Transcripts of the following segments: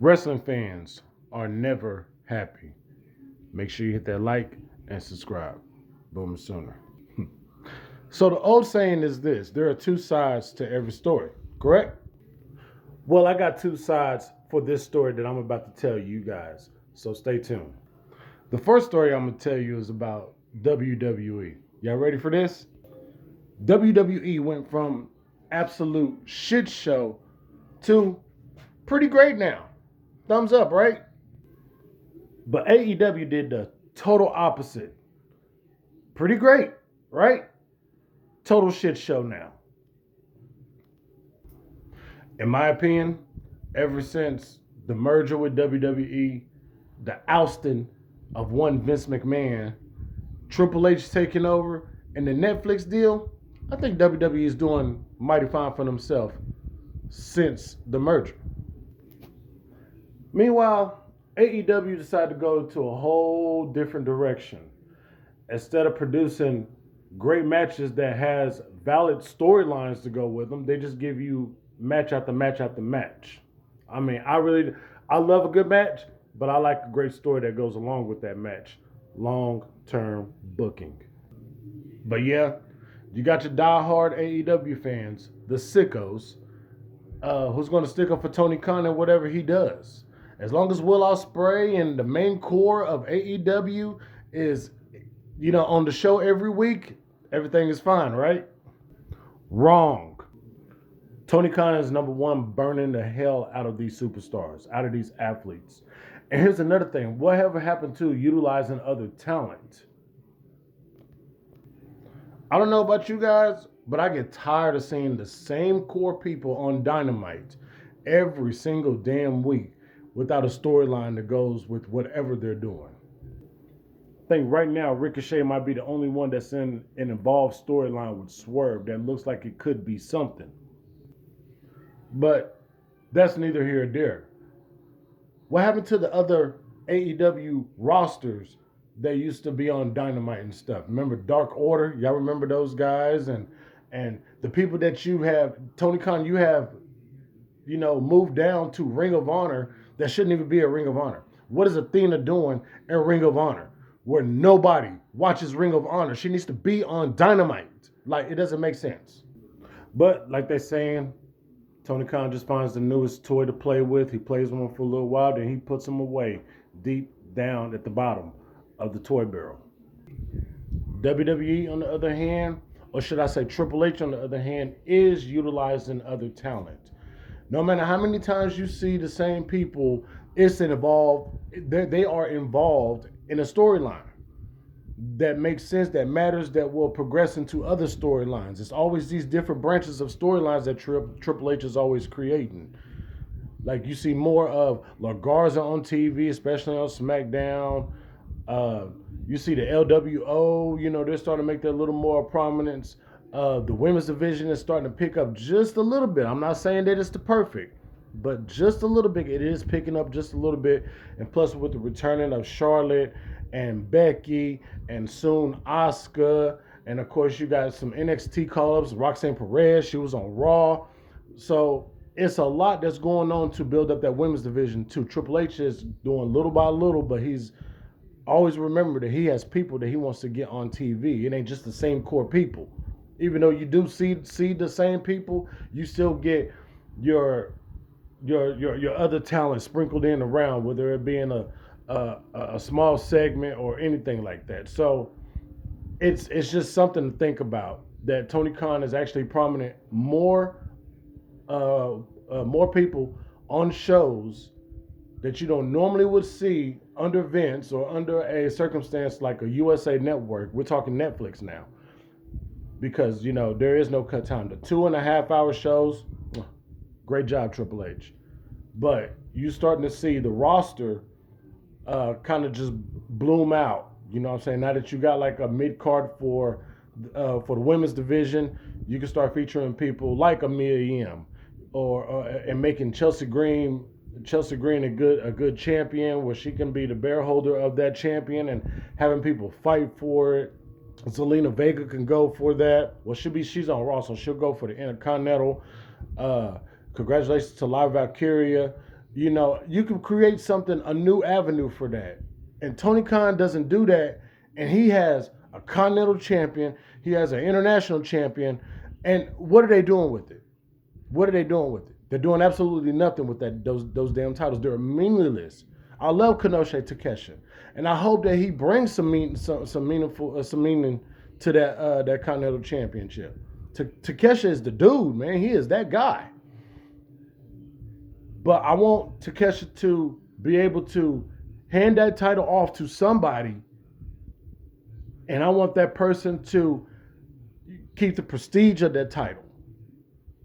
Wrestling fans are never happy. Make sure you hit that like and subscribe. Boom sooner. So the old saying is this: there are two sides to every story, correct? Well, I got two sides for this story that I'm about to tell you guys. So stay tuned. The first story I'm going to tell you is about WWE. Y'all ready for this? WWE went from absolute shit show to pretty great now. Thumbs up, right? But AEW did the total opposite. Pretty great, right? Total shit show now. In my opinion, ever since the merger with WWE, the ousting of one Vince McMahon, Triple H taking over, and the Netflix deal, I think WWE is doing mighty fine for themselves since the merger. Meanwhile, AEW decided to go to a whole different direction. Instead of producing great matches that has valid storylines to go with them, they just give you match after match after match. I mean, I love a good match, but I like a great story that goes along with that match. Long-term booking. But yeah, you got your diehard AEW fans, the sickos, who's going to stick up for Tony Khan and whatever he does. As long as Will Ospreay and the main core of AEW is, on the show every week, everything is fine, right? Wrong. Tony Khan is number one, burning the hell out of these superstars, out of these athletes. And here's another thing. Whatever happened to utilizing other talent? I don't know about you guys, but I get tired of seeing the same core people on Dynamite every single damn week without a storyline that goes with whatever they're doing. I think right now Ricochet might be the only one that's in an involved storyline with Swerve that looks like it could be something. But that's neither here nor there. What happened to the other AEW rosters that used to be on Dynamite and stuff? Remember Dark Order? Y'all remember those guys? And the people that you have, Tony Khan, you have, moved down to Ring of Honor that shouldn't even be a Ring of Honor. What is Athena doing in Ring of Honor where nobody watches Ring of Honor? She needs to be on Dynamite. Like, it doesn't make sense. But like they're saying, Tony Khan just finds the newest toy to play with. He plays with them for a little while, then he puts them away deep down at the bottom of the toy barrel. WWE, on the other hand, or should I say Triple H, on the other hand, is utilizing other talent. No matter how many times you see the same people, they are involved in a storyline that makes sense, that matters, that will progress into other storylines. It's always these different branches of storylines that Triple H is always creating. Like you see more of La Garza on TV, especially on SmackDown. You see the LWO, they're starting to make that a little more prominence. The women's division is starting to pick up just a little bit. I'm not saying that it's the perfect, but just a little bit. It is picking up just a little bit. And plus with the returning of Charlotte and Becky and soon Asuka. And of course you got some NXT call-ups. Roxanne Perez, she was on Raw. So it's a lot that's going on to build up that women's division too. Triple H is doing little by little, but he's always remember that he has people that he wants to get on TV. It ain't just the same core people. Even though you do see the same people, you still get your other talent sprinkled in around, whether it be in a small segment or anything like that. So it's just something to think about, that Tony Khan is actually prominent more people on shows that you don't normally would see under Vince or under a circumstance like a USA Network. We're talking Netflix now. Because, there is no cut time. The 2.5 hour shows, great job, Triple H. But you starting to see the roster kind of just bloom out. You know what I'm saying? Now that you got like a mid-card for the women's division, you can start featuring people like Amelia Yim and making Chelsea Green a good champion, where she can be the bear holder of that champion and having people fight for it. Zelina Vega can go for that. Well, she's on Raw, so she'll go for the Intercontinental. Congratulations to Live Valkyria. You can create something, a new avenue for that. And Tony Khan doesn't do that. And he has a continental champion, he has an international champion. And what are they doing with it? What are they doing with it? They're doing absolutely nothing with those damn titles. They're meaningless. I love Kenosha Takesha, and I hope that he brings some meaningful some meaning to that Continental Championship. Takesha is the dude, man. He is that guy. But I want Takesha to be able to hand that title off to somebody, and I want that person to keep the prestige of that title.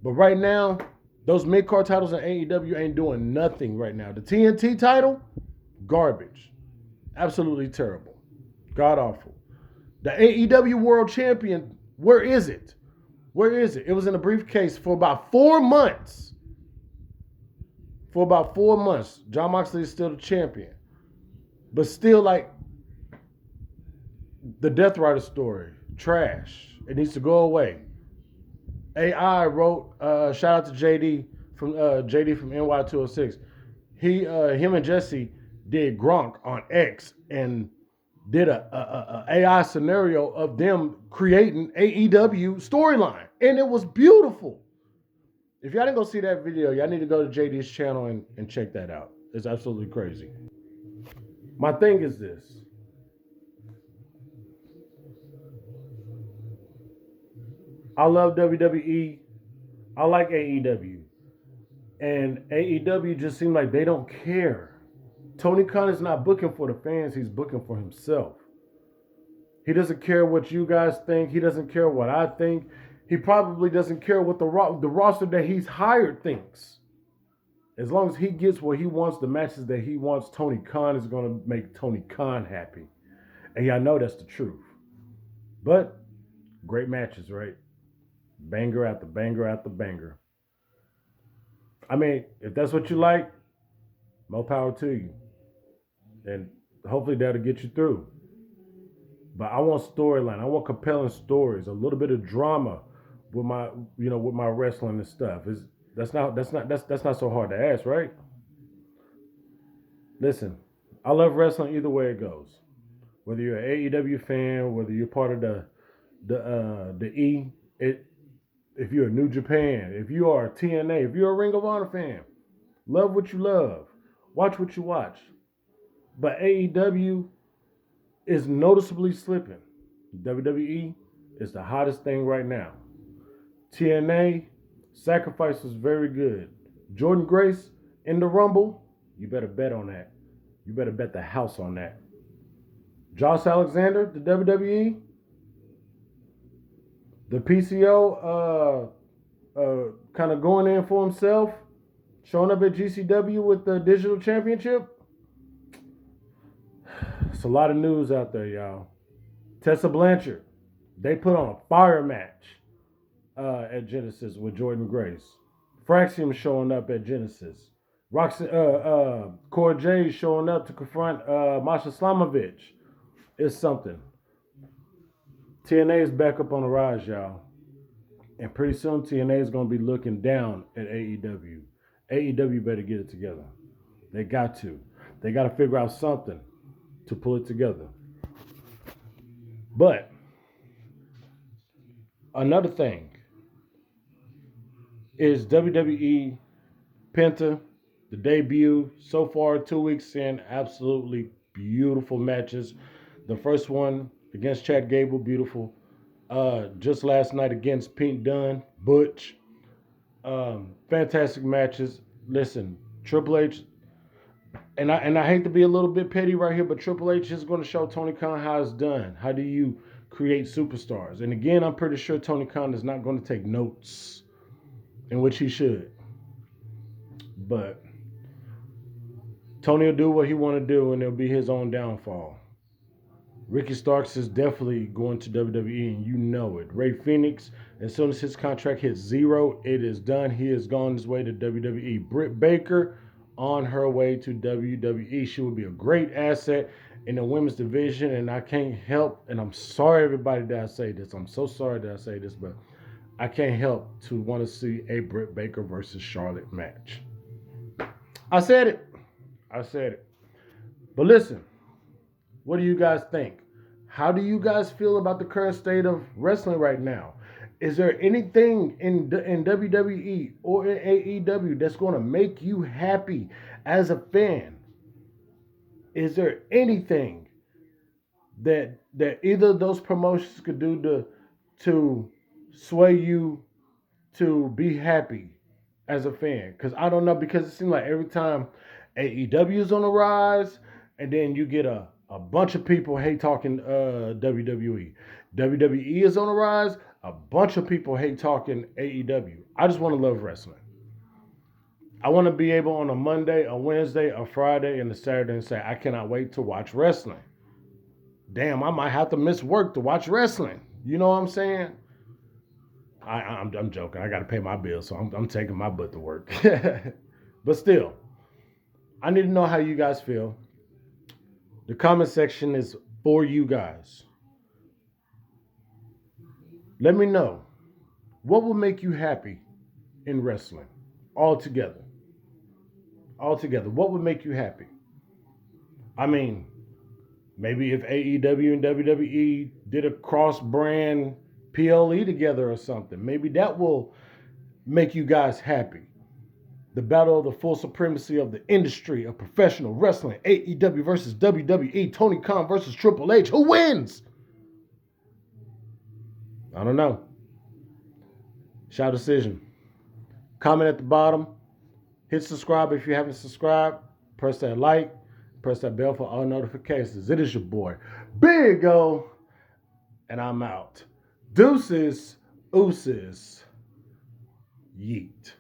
But right now, those mid-card titles in AEW ain't doing nothing right now. The TNT title, garbage. Absolutely terrible. God awful. The AEW World Champion, where is it? Where is it? It was in a briefcase for about 4 months. For about 4 months. Jon Moxley is still the champion. But still, like, the Death Rider story, trash. It needs to go away. AI wrote, shout out to JD from NY206. Him and Jesse did Gronk on X and did a AI scenario of them creating AEW storyline, and it was beautiful. If y'all didn't go see that video, y'all need to go to JD's channel and check that out. It's absolutely crazy. My thing is this. I love WWE. I like AEW. And AEW just seems like they don't care. Tony Khan is not booking for the fans. He's booking for himself. He doesn't care what you guys think. He doesn't care what I think. He probably doesn't care what the roster that he's hired thinks. As long as he gets what he wants, the matches that he wants, Tony Khan is going to make Tony Khan happy. And y'all know that's the truth. But great matches, right? Banger after banger after banger. I mean, if that's what you like, more power to you. And hopefully that'll get you through. But I want storyline. I want compelling stories, a little bit of drama with my wrestling and stuff. That's not so hard to ask, right? Listen, I love wrestling either way it goes. Whether you're an AEW fan, whether you're part of the E, if you're a New Japan, if you are a TNA, if you're a Ring of Honor fan, love what you love, watch what you watch. But AEW is noticeably slipping. WWE is the hottest thing right now. TNA, Sacrifice was very good. Jordan Grace in the Rumble, you better bet on that. You better bet the house on that. Josh Alexander, the WWE, the PCO kind of going in for himself, showing up at GCW with the digital championship. It's a lot of news out there, y'all. Tessa Blanchard, they put on a fire match at Genesis with Jordan Grace. Fraxium showing up at Genesis. Cora Jade showing up to confront Masha Slamovich. It's something. TNA is back up on the rise, y'all. And pretty soon TNA is going to be looking down at AEW. AEW better get it together. They got to. They got to figure out something to pull it together. But another thing is WWE Penta, the debut. So far, 2 weeks in, absolutely beautiful matches. The first one against Chad Gable, beautiful. Just last night against Pete Dunne, Butch. Fantastic matches. Listen, Triple H, and I hate to be a little bit petty right here, but Triple H is going to show Tony Khan how it's done. How do you create superstars? And again, I'm pretty sure Tony Khan is not going to take notes, in which he should. But Tony will do what he want to do, and it'll be his own downfall. Ricky Starks is definitely going to WWE, and you know it. Ray Phoenix, as soon as his contract hits 0, it is done. He has gone his way to WWE. Britt Baker on her way to WWE. She would be a great asset in the women's division, and I can't help, and I'm sorry everybody that I say this. I'm so sorry that I say this, but I can't help to want to see a Britt Baker versus Charlotte match. I said it. I said it. But listen, what do you guys think? How do you guys feel about the current state of wrestling right now? Is there anything in WWE or in AEW that's going to make you happy as a fan? Is there anything that either of those promotions could do to sway you to be happy as a fan? Because I don't know, because it seems like every time AEW is on the rise, and then you get a bunch of people hate talking WWE. WWE is on the rise, a bunch of people hate talking AEW. I just want to love wrestling. I want to be able on a Monday, a Wednesday, a Friday, and a Saturday and say, I cannot wait to watch wrestling. Damn, I might have to miss work to watch wrestling. You know what I'm saying? I'm joking. I got to pay my bills, so I'm taking my butt to work. But still, I need to know how you guys feel. The comment section is for you guys. Let me know what will make you happy in wrestling altogether. Altogether, what would make you happy? I mean, maybe if AEW and WWE did a cross brand PLE together or something, maybe that will make you guys happy. The battle of the full supremacy of the industry of professional wrestling, AEW versus WWE, Tony Khan versus Triple H. Who wins? I don't know. Shout decision. Comment at the bottom. Hit subscribe if you haven't subscribed. Press that like. Press that bell for all notifications. It is your boy, Big O, and I'm out. Deuces, ooses, yeet.